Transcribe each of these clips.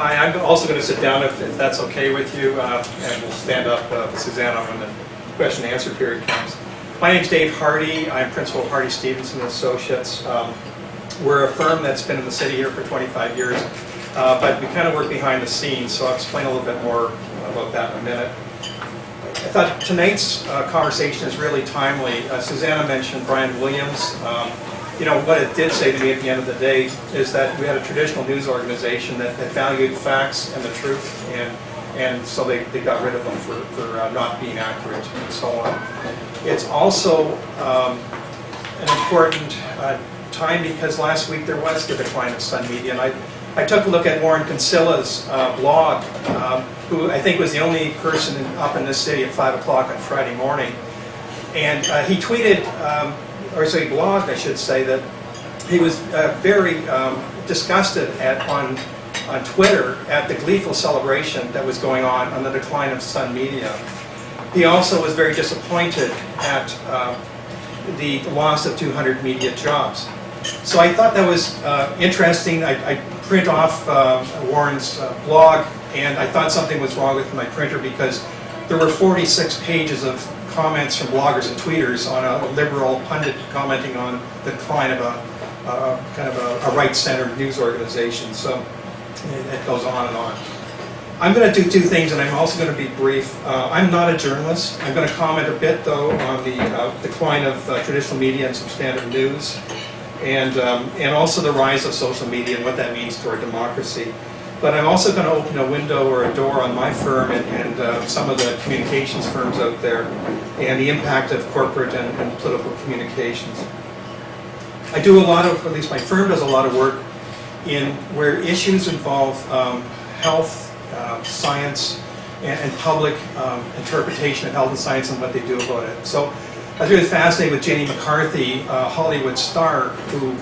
Hi, I'm also going to sit down if that's okay with you, and we'll stand up with Susanna when the question and answer period comes. My name's Dave Hardy. I'm principal of Hardy Stevenson Associates. We're a firm that's been in the city here for 25 years, but we kind of work behind the scenes, so I'll explain a little bit more about that in a minute. I thought tonight's conversation is really timely. Susanna mentioned Brian Williams. You know, what it did say to me at the end of the day is that we had a traditional news organization that valued facts and the truth, and so they got rid of them for not being accurate and so on. It's also an important time because last week there was the decline of Sun Media, and I took a look at Warren Consilla's blog, who I think was the only person up in this city at 5 o'clock on Friday morning, and he tweeted, or say blogged, I should say, that he was very disgusted on Twitter at the gleeful celebration that was going on the decline of Sun Media. He also was very disappointed at the loss of 200 media jobs. So I thought that was interesting. I print off Warren's blog, and I thought something was wrong with my printer because there were 46 pages of comments from bloggers and tweeters on a liberal pundit commenting on the decline of a kind of a right-centered news organization. So it goes on and on. I'm going to do two things, and I'm also going to be brief. I'm not a journalist. I'm going to comment a bit, though, on the decline of traditional media and substantive news, and also the rise of social media and what that means to our democracy. But I'm also going to open a window or a door on my firm and some of the communications firms out there and the impact of corporate and political communications. I do a lot of, at least my firm does a lot of work in where issues involve health, science, and public interpretation of health and science and what they do about it. So I was really fascinated with Jenny McCarthy, a Hollywood star, who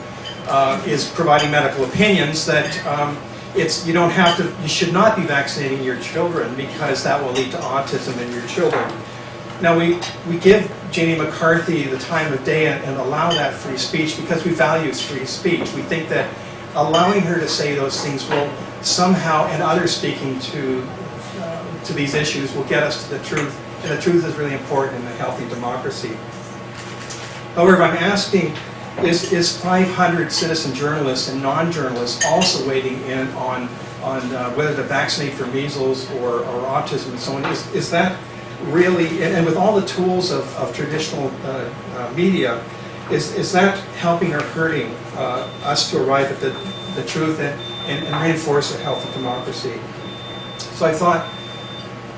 is providing medical opinions that you should not be vaccinating your children because that will lead to autism in your children. Now we give Janie McCarthy the time of day and allow that free speech because we value free speech. We think that allowing her to say those things will somehow, and others speaking to these issues, will get us to the truth, and the truth is really important in a healthy democracy. However, I'm asking, is 500 citizen journalists and non-journalists also weighing in on whether to vaccinate for measles or autism and so on? Is that really, and with all the tools of traditional media, is that helping or hurting us to arrive at the truth and reinforce a healthy democracy? So I thought,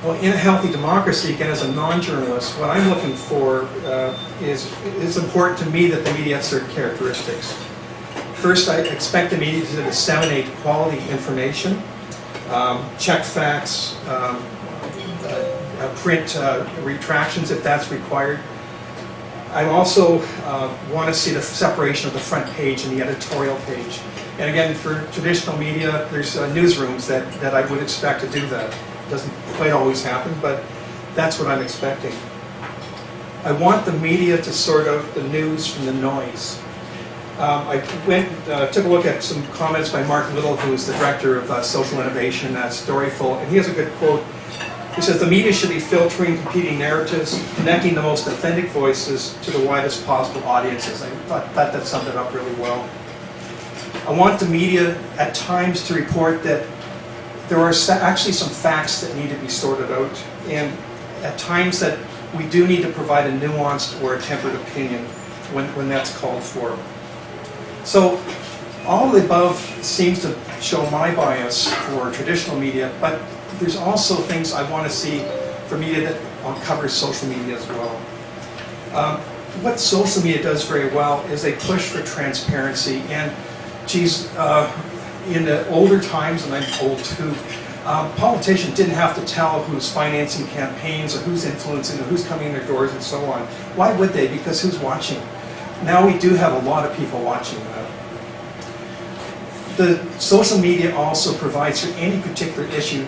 well, in a healthy democracy, again, as a non-journalist, what I'm looking for is it's important to me that the media have certain characteristics. First, I expect the media to disseminate quality information, check facts, print retractions if that's required. I also want to see the separation of the front page and the editorial page. And again, for traditional media, there's newsrooms that I would expect to do that. It doesn't quite always happen, but that's what I'm expecting. I want the media to sort out the news from the noise. I took a look at some comments by Mark Little, who is the director of social innovation at Storyful, and he has a good quote. He says, "The media should be filtering competing narratives, connecting the most authentic voices to the widest possible audiences." I thought that summed it up really well. I want the media at times to report that there are actually some facts that need to be sorted out, and at times that we do need to provide a nuanced or a tempered opinion when that's called for. So all of the above seems to show my bias for traditional media, but there's also things I want to see for media that covers social media as well. What social media does very well is they push for transparency, and geez, in the older times, and I'm old too, politicians didn't have to tell who's financing campaigns or who's influencing or who's coming in their doors and so on. Why would they? Because who's watching? Now we do have a lot of people watching that. The social media also provides for any particular issue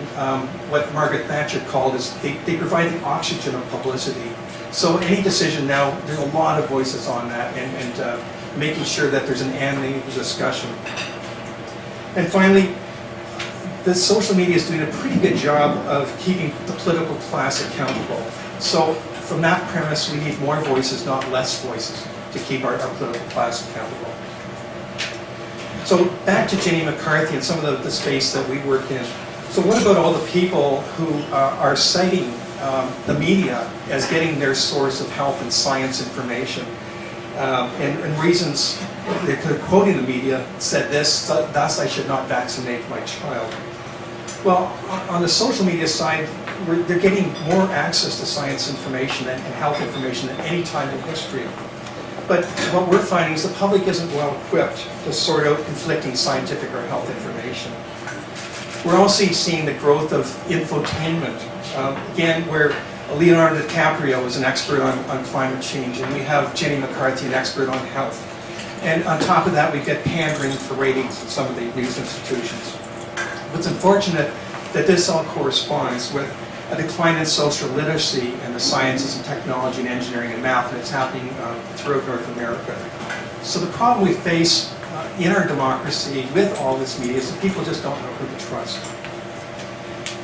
what Margaret Thatcher called is they provide the oxygen of publicity. So any decision now, there's a lot of voices on that and making sure that there's an animated discussion. And finally, the social media is doing a pretty good job of keeping the political class accountable. So from that premise, we need more voices, not less voices, to keep our political class accountable. So back to Jenny McCarthy and some of the space that we work in. So what about all the people who are citing the media as getting their source of health and science information? And reasons, they're quoting the media, said this, thus I should not vaccinate my child. Well, on the social media side, they're getting more access to science information and health information than any time in history. But what we're finding is the public isn't well equipped to sort out conflicting scientific or health information. We're also seeing the growth of infotainment, again, where Leonardo DiCaprio is an expert on climate change, and we have Jenny McCarthy, an expert on health. And on top of that, we get pandering for ratings in some of the news institutions. It's unfortunate that this all corresponds with a decline in social literacy in the sciences and technology and engineering and math, and it's happening throughout North America. So the problem we face in our democracy with all this media is that people just don't know who to trust.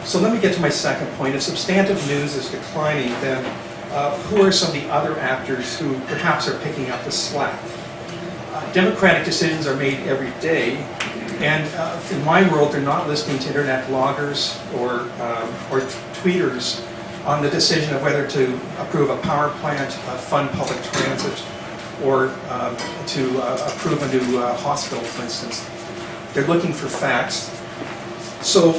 So let me get to my second point. If substantive news is declining, then who are some of the other actors who perhaps are picking up the slack? Democratic decisions are made every day, and in my world, they're not listening to internet bloggers or tweeters on the decision of whether to approve a power plant, fund public transit, or to approve a new hospital, for instance. They're looking for facts. So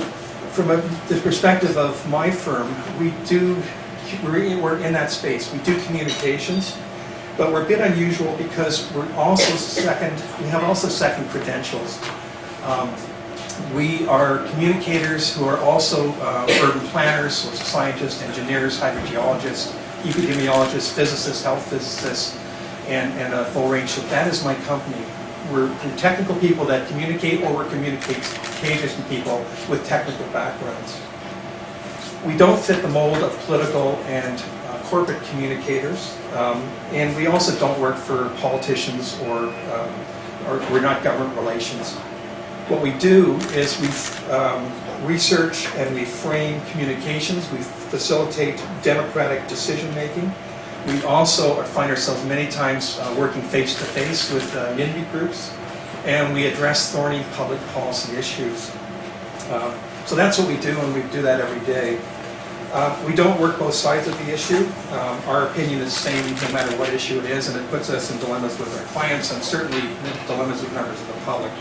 from the perspective of my firm, we're in that space. We do communications, but we're a bit unusual because we have also second credentials. We are communicators who are also urban planners, social scientists, engineers, hydrogeologists, epidemiologists, physicists, health physicists, and a full range. So that is my company. We're technical people that communicate, or we're communications people with technical backgrounds. We don't fit the mold of political and corporate communicators, and we also don't work for politicians or we're not government relations. What we do is we research and we frame communications. We facilitate democratic decision making. We also find ourselves many times working face-to-face with NIMBY groups, and we address thorny public policy issues. So that's what we do, and we do that every day. We don't work both sides of the issue. Our opinion is the same no matter what issue it is, and it puts us in dilemmas with our clients and certainly dilemmas with members of the public.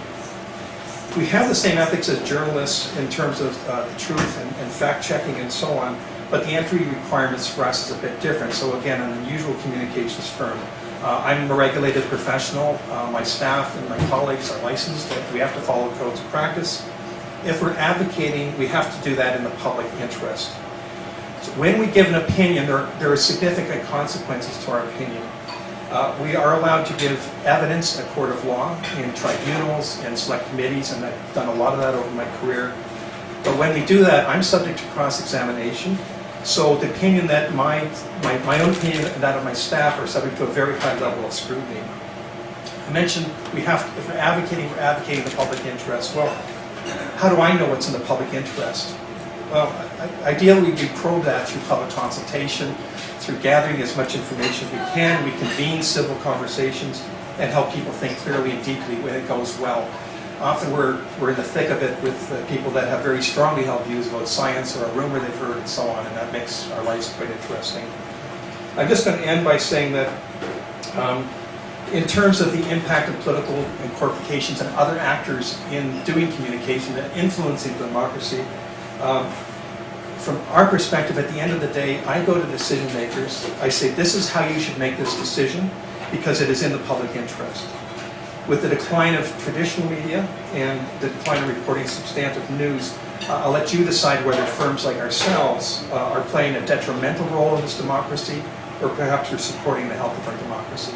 We have the same ethics as journalists in terms of the truth and fact-checking and so on, but the entry requirements for us is a bit different. So again, an unusual communications firm. I'm a regulated professional. My staff and my colleagues are licensed. We have to follow codes of practice. If we're advocating, we have to do that in the public interest. So when we give an opinion, there are significant consequences to our opinion. We are allowed to give evidence in a court of law, in tribunals, and select committees, and I've done a lot of that over my career. But when we do that, I'm subject to cross-examination. So the opinion that my own opinion and that of my staff are subject to a very high level of scrutiny. I mentioned if we're advocating the public interest. Well, how do I know what's in the public interest? Well, ideally we probe that through public consultation, through gathering as much information as we can. We convene civil conversations and help people think clearly and deeply when it goes well. Often we're in the thick of it with people that have very strongly held views about science or a rumor they've heard and so on, and that makes our lives quite interesting. I'm just going to end by saying that in terms of the impact of political and corporations and other actors in doing communication and influencing democracy, from our perspective, at the end of the day, I go to decision makers. I say, this is how you should make this decision because it is in the public interest. With the decline of traditional media and the decline of reporting substantive news, I'll let you decide whether firms like ourselves are playing a detrimental role in this democracy or perhaps we're supporting the health of our democracy.